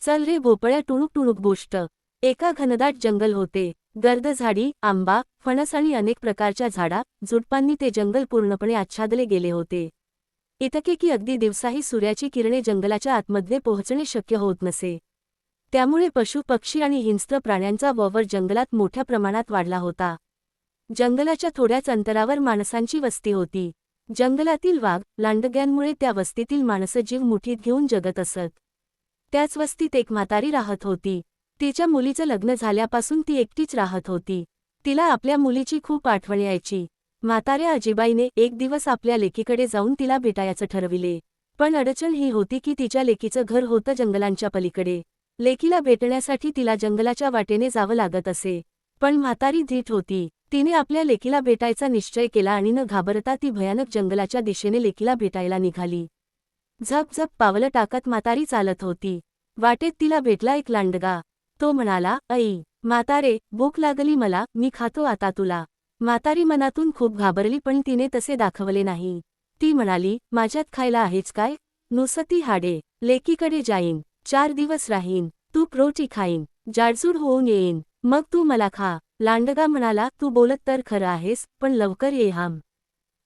चल रे भोपळ्या टुणूक टुणूक गोष्ट। एका घनदाट जंगल होते। गर्द झाडी, आंबा, फणस आणि अनेक प्रकारच्या झाडा झुडपांनी ते जंगल पूर्णपणे आच्छादले गेले होते। इतके की अगदी दिवसाही सूर्याची किरणे जंगलाच्या आतमध्ये पोहोचणे शक्य होत नसे। त्यामुळे पशु पक्षी आणि हिंस्त्र प्राण्यांचा वावर जंगलात मोठ्या प्रमाणात वाढला होता। जंगलाच्या थोड्याच अंतरावर माणसांची वस्ती होती। जंगलातील वाघ, लांडग्यांमुळे त्या वस्तीतील माणसं जीव मुठीत घेऊन जगत असत। त्याच वस्तीत एक म्हातारी राहत होती। तिच्या मुलीचं लग्न झाल्यापासून ती एकटीच राहत होती। तिला आपल्या मुलीची खूप आठवण यायची। म्हाताऱ्या आजीबाईने एक दिवस आपल्या लेकीकडे जाऊन तिला भेटायचं ठरविले। पण अडचण ही होती की तिच्या लेकीचं घर होतं जंगलांच्या पलीकडे। लेकीला भेटण्यासाठी तिला जंगलाच्या वाटेने जावं लागत असे। पण म्हातारी धीट होती। तिने आपल्या लेकीला भेटायचा निश्चय केला आणि न घाबरता ती भयानक जंगलाच्या दिशेने लेकीला भेटायला निघाली। झप झप पावलं टाकत म्हातारी चालत होती। वाटेत तिला भेटला एक लांडगा। तो म्हणाला, "आई म्हातारे, भूक लागली मला, मी खातो आता तुला." म्हातारी मनातून खूप घाबरली पण तिने तसे दाखवले नाही। ती म्हणाली, "माझ्यात खायला आहेच काय? नुसती हाडे, लेकीकडे जाईन, 4 दिवस राहीन, तू रोटी खाईन, जाडजूड होऊन येईन, मग तू मला खा." लांडगा म्हणाला, "तू बोलत तर खरं आहेस, पण लवकर ये हां,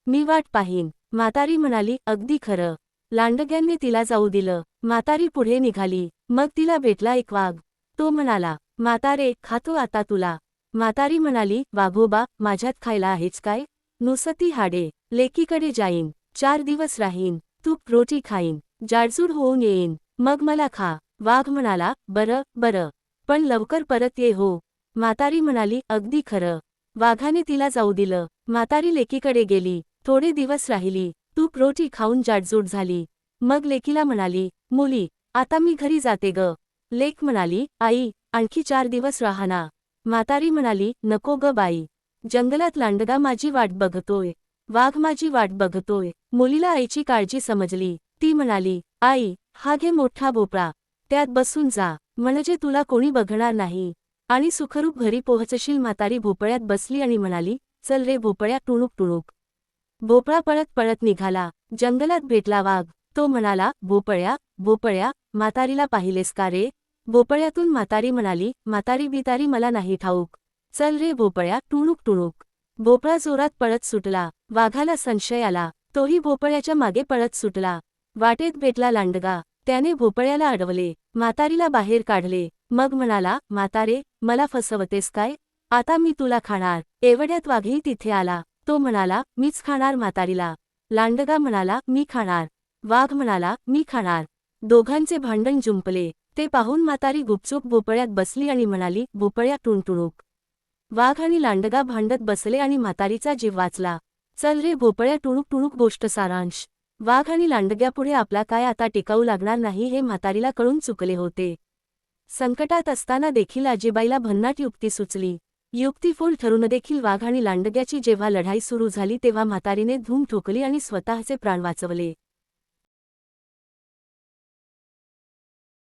मी वाट पाहीन." म्हातारी म्हणाली, "अगदी खरं." लांडग्यांनी तिला जाऊ दिलं। म्हातारी पुढे निघाली। मग तिला भेटला एक वाघ। तो म्हणाला, "म्हातारे, खातो आता तुला." म्हातारी म्हणाली, "वाघोबा, माझ्यात खायला आहेच काय? नुसती हाडे, लेकीकडे जाईन, 4 दिवस राहीन, तूप रोटी खाईन, जाडजूड होऊन येईन, मग मला खा." वाघ म्हणाला, "बरं बरं, पण लवकर परत ये हो." म्हातारी म्हणाली, "अगदी खरं." वाघाने तिला जाऊ दिलं। म्हातारी लेकीकडे गेली, थोडे दिवस राहिली, तूप रोटी खाऊन जाडजूड झाली। मग लेकीला म्हणाली, "मुली, आता मी घरी जाते ग." लेक म्हणाली, "आई, आणखी 4 दिवस राहा ना." म्हातारी म्हणाली, "नको ग बाई, जंगलात लांडगा माझी वाट बघतोय, वाघ माझी वाट बघतोय." मुलीला आईची काळजी समजली। ती म्हणाली, "आई, हा घे मोठा भोपळा, त्यात बसून जा, म्हणजे तुला कोणी बघणार नाही आणि सुखरूप घरी पोहोचशील." म्हातारी भोपळ्यात बसली आणि म्हणाली, "चल रे भोपळ्या टुणूक टुणूक." भोपळा पळत पळत निघाला। जंगलात भेटला वाघ। तो म्हणाला, "भोपळ्या, भोपळ्या, म्हातारीला पाहिलेस का रे?" भोपळ्यातून म्हातारी म्हणाली, "म्हातारी बितारी मला नाही ठाऊक, चल रे भोपळ्या टुणूक टुणूक." भोपळा जोरात पळत सुटला। वाघाला संशय आला, तोही भोपळ्याच्या मागे पळत सुटला। वाटेत भेटला लांडगा। त्याने भोपळ्याला अडवले, म्हातारीला बाहेर काढले। मग म्हणाला, "म्हातारे, मला फसवतेस काय? आता मी तुला खाणार." एवढ्यात वाघही तिथे आला। तो म्हणाला, "मीच खाणार म्हातारीला." लांडगा म्हणाला, "मी खाणार." वाघ म्हणाला, "मी खाणार." दोघांचे भांडण जुंपले। ते पाहून म्हातारी गुपचूप भोपळ्यात बसली आणि म्हणाली, "भोपळ्या टुणटुणूक." वाघ आणि लांडगा भांडत बसले आणि म्हातारीचा जीव वाचला। चल रे भोपळ्या टुणूक टुणूक गोष्ट सारांश। वाघ आणि लांडग्यापुढे आपला काय आता टिकाऊ लागणार नाही हे म्हातारीला कळून चुकले होते। संकटात असताना देखील आजीबाईला भन्नाट युक्ती सुचली। युक्तिफूल ठरून देखील वाघ आणि लांडग्याची जेव्हा लढाई सुरू झाली तेव्हा म्हातारीने धूम ठोकली आणि स्वतःचे प्राण वाचवले।